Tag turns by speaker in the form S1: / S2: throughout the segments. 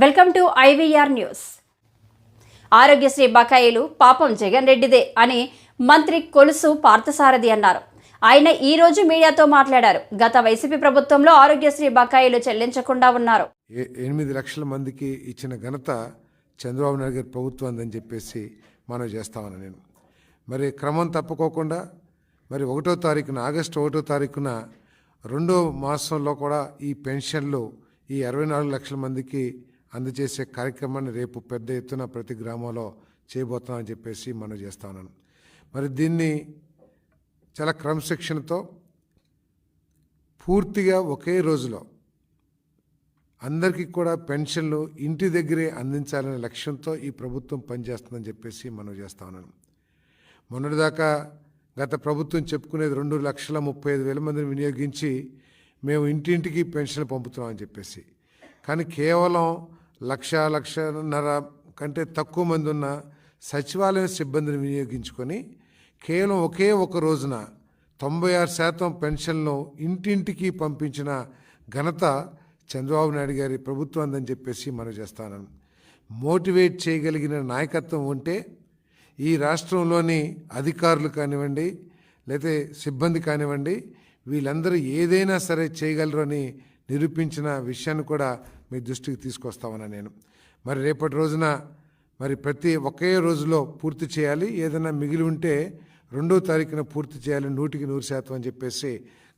S1: Welcome to IVR news. Aarogyasri బకాయిలు పాపం జగన్ రెడ్డిదే అని మంత్రి కొలుసు పార్థసారథి అన్నారు. ఆయన ఈ రోజు మీడియాతో మాట్లాడారు. గత వైసీపీ ప్రభుత్వంలో ఆరోగ్యశ్రీ బకాయిలు చెల్లించకుండా ఉన్నారు.
S2: 8 లక్షల మందికి ఇచ్చిన ఘనత చంద్రబాబు నాయుడు గారి ప్రభుత్వం అని చెప్పేసి మనం చేస్తామని నేను మరి క్రమం తప్పుకోకుండా మరి 1వ తారీఖున ఆగస్టు 1వ తారీఖున 2వ మాసంలో కూడా ఈ పెన్షన్లు ఈ 64 లక్షల మందికి అందజేసే కార్యక్రమాన్ని రేపు పెద్ద ఎత్తున ప్రతి గ్రామంలో చేయబోతున్నామని చెప్పేసి మనం చేస్తా ఉన్నాను. మరి దీన్ని చాలా క్రమశిక్షణతో పూర్తిగా ఒకే రోజులో అందరికీ కూడా పెన్షన్లు ఇంటి దగ్గరే అందించాలనే లక్ష్యంతో ఈ ప్రభుత్వం పనిచేస్తుందని చెప్పేసి మనం చేస్తా ఉన్నాను. మొన్నటిదాకా గత ప్రభుత్వం చెప్పుకునేది 2,35,000 మందిని వినియోగించి మేము ఇంటింటికి పెన్షన్లు పంపుతున్నామని చెప్పేసి. కానీ కేవలం 1,00,000 కంటే తక్కువ మంది ఉన్న సచివాలయం సిబ్బందిని వినియోగించుకొని కేవలం ఒకే ఒక రోజున 96% పెన్షన్లు ఇంటింటికి పంపించిన ఘనత చంద్రబాబు నాయుడు గారి ప్రభుత్వం అందని చెప్పేసి మనం చేస్తాను. మోటివేట్ చేయగలిగిన నాయకత్వం ఉంటే ఈ రాష్ట్రంలోని అధికారులు కానివ్వండి లేకపోతే సిబ్బంది కానివ్వండి వీళ్ళందరూ ఏదైనా సరే చేయగలరు అని నిరూపించిన విషయాన్ని కూడా మీ దృష్టికి తీసుకొస్తామన్నా నేను. మరి రేపటి రోజున మరి ప్రతి ఒకే రోజులో పూర్తి చేయాలి, ఏదైనా మిగిలి ఉంటే 2వ తారీఖున పూర్తి చేయాలి 100% అని చెప్పేసి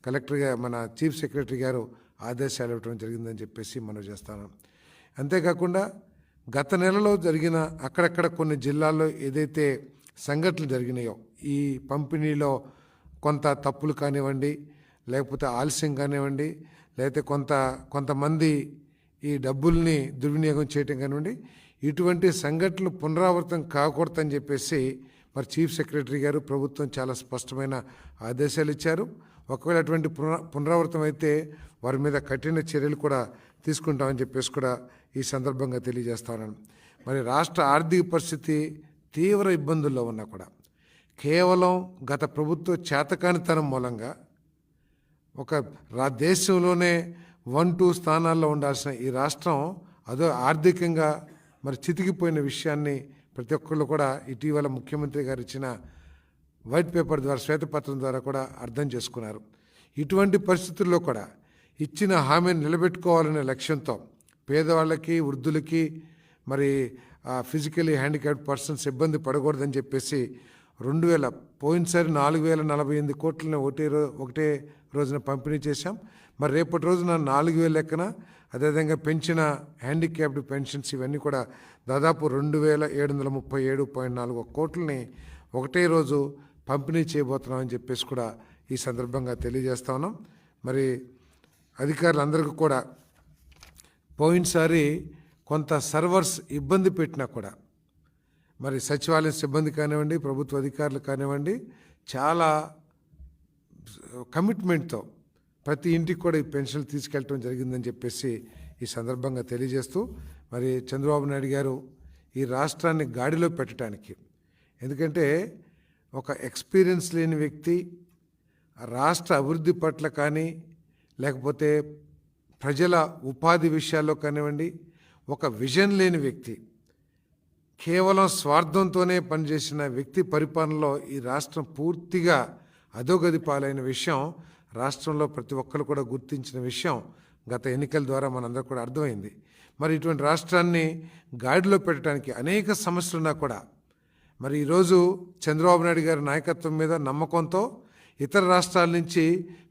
S2: కలెక్టర్గా మన చీఫ్ సెక్రటరీ గారు ఆదేశాలు ఇవ్వడం జరిగిందని చెప్పేసి మనం చేస్తాను. అంతేకాకుండా గత నెలలో జరిగిన అక్కడక్కడ కొన్ని జిల్లాల్లో ఏదైతే సంఘటనలు జరిగినాయో ఈ పంపిణీలో కొంత తప్పులు కానివ్వండి లేకపోతే ఆలస్యం కానివ్వండి లేకపోతే కొంతమంది ఈ డబ్బుల్ని దుర్వినియోగం చేయటం కానివ్వండి ఇటువంటి సంఘటనలు పునరావృతం కాకూడదని చెప్పేసి మరి చీఫ్ సెక్రటరీ గారు ప్రభుత్వం చాలా స్పష్టమైన ఆదేశాలు ఇచ్చారు. ఒకవేళ అటువంటి పునరావృతం అయితే వారి మీద కఠిన చర్యలు కూడా తీసుకుంటామని చెప్పేసి కూడా ఈ సందర్భంగా తెలియజేస్తాను. మరి రాష్ట్ర ఆర్థిక పరిస్థితి తీవ్ర ఇబ్బందుల్లో ఉన్నా కూడా కేవలం గత ప్రభుత్వ చేతకానితనం మూలంగా ఒక దేశంలోనే 1-2 స్థానాల్లో ఉండాల్సిన ఈ రాష్ట్రం అదో ఆర్థికంగా మరి చితికిపోయిన విషయాన్ని ప్రతి ఒక్కళ్ళు కూడా ఇటీవల ముఖ్యమంత్రి గారు ఇచ్చిన వైట్ పేపర్ ద్వారా శ్వేతపత్రం ద్వారా కూడా అర్థం చేసుకున్నారు. ఇటువంటి పరిస్థితుల్లో కూడా ఇచ్చిన హామీని నిలబెట్టుకోవాలనే లక్ష్యంతో పేదవాళ్ళకి వృద్ధులకి మరి ఫిజికలీ హ్యాండిక్యాప్డ్ పర్సన్స్ ఇబ్బంది పడకూడదని చెప్పేసి పోయినసారి 4,048 కోట్లని ఒకటే రోజున పంపిణీ చేశాం. మరి రేపటి రోజున 4,000 లెక్కన అదేవిధంగా పెంచిన హ్యాండిక్యాప్డ్ పెన్షన్స్ ఇవన్నీ కూడా దాదాపు 2,737.4 కోట్లని ఒకటే రోజు పంపిణీ చేయబోతున్నామని చెప్పేసి కూడా ఈ సందర్భంగా తెలియజేస్తా ఉన్నాం. మరి అధికారులందరికీ కూడా పోయినసారి కొంత సర్వర్స్ ఇబ్బంది పెట్టినా కూడా మరి సచివాలయం సిబ్బంది కానివ్వండి ప్రభుత్వ అధికారులు కానివ్వండి చాలా కమిట్మెంట్తో ప్రతి ఇంటికి కూడా ఈ పెన్షన్లు తీసుకెళ్ళటం జరిగిందని చెప్పేసి ఈ సందర్భంగా తెలియజేస్తూ మరి చంద్రబాబు నాయుడు గారు ఈ రాష్ట్రాన్ని గాడిలో పెట్టడానికి, ఎందుకంటే ఒక ఎక్స్పీరియన్స్ లేని వ్యక్తి రాష్ట్ర అభివృద్ధి పట్ల కానీ లేకపోతే ప్రజల ఉపాధి విషయాల్లో కానివ్వండి ఒక విజన్ లేని వ్యక్తి కేవలం స్వార్థంతోనే పనిచేసిన వ్యక్తి పరిపాలనలో ఈ రాష్ట్రం పూర్తిగా అధోగతి పాలైన విషయం రాష్ట్రంలో ప్రతి ఒక్కరు కూడా గుర్తించిన విషయం గత ఎన్నికల ద్వారా మనందరూ కూడా అర్థమైంది. మరి ఇటువంటి రాష్ట్రాన్ని గాడిలో పెట్టడానికి అనేక సమస్యలున్నా కూడా మరి ఈరోజు చంద్రబాబు నాయుడు గారి నాయకత్వం మీద నమ్మకంతో ఇతర రాష్ట్రాల నుంచి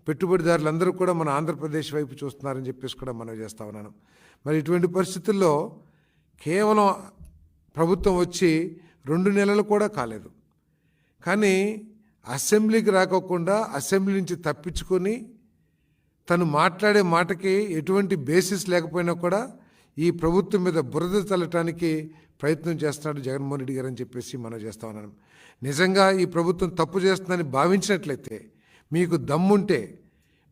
S2: పెట్టుబడిదారులందరూ కూడా మన ఆంధ్రప్రదేశ్ వైపు చూస్తున్నారని చెప్పేసి కూడా మనం చేస్తా ఉన్నాను. మరి ఇటువంటి పరిస్థితుల్లో కేవలం ప్రభుత్వం వచ్చి 2 నెలలు కూడా కాలేదు, కానీ అసెంబ్లీకి రాకోకుండా అసెంబ్లీ నుంచి తప్పించుకొని తను మాట్లాడే మాటకి ఎటువంటి బేసిస్ లేకపోయినా కూడా ఈ ప్రభుత్వం మీద బురద చల్లటానికి ప్రయత్నం చేస్తున్నాడు జగన్మోహన్ రెడ్డి గారు అని చెప్పేసి మనం చేస్తా ఉన్నాను. నిజంగా ఈ ప్రభుత్వం తప్పు చేస్తుందని భావించినట్లయితే మీకు దమ్ముంటే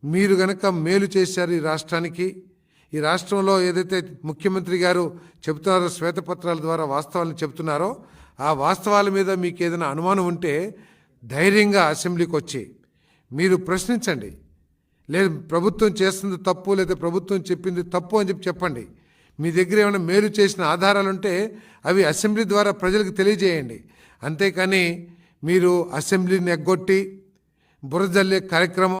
S2: మీరు గనక మేలు చేశారు ఈ రాష్ట్రానికి, ఈ రాష్ట్రంలో ఏదైతే ముఖ్యమంత్రి గారు చెబుతున్నారో శ్వేతపత్రాల ద్వారా వాస్తవాలను చెబుతున్నారో ఆ వాస్తవాల మీద మీకు ఏదైనా అనుమానం ఉంటే ధైర్యంగా అసెంబ్లీకి వచ్చి మీరు ప్రశ్నించండి. లేదు ప్రభుత్వం చేస్తుంది తప్పు లేదా ప్రభుత్వం చెప్పింది తప్పు అని చెప్పండి. మీ దగ్గర ఏమైనా మేలు చేసిన ఆధారాలు ఉంటే అవి అసెంబ్లీ ద్వారా ప్రజలకు తెలియజేయండి. అంతేకాని మీరు అసెంబ్లీని ఎగ్గొట్టి బురద జల్లే కార్యక్రమం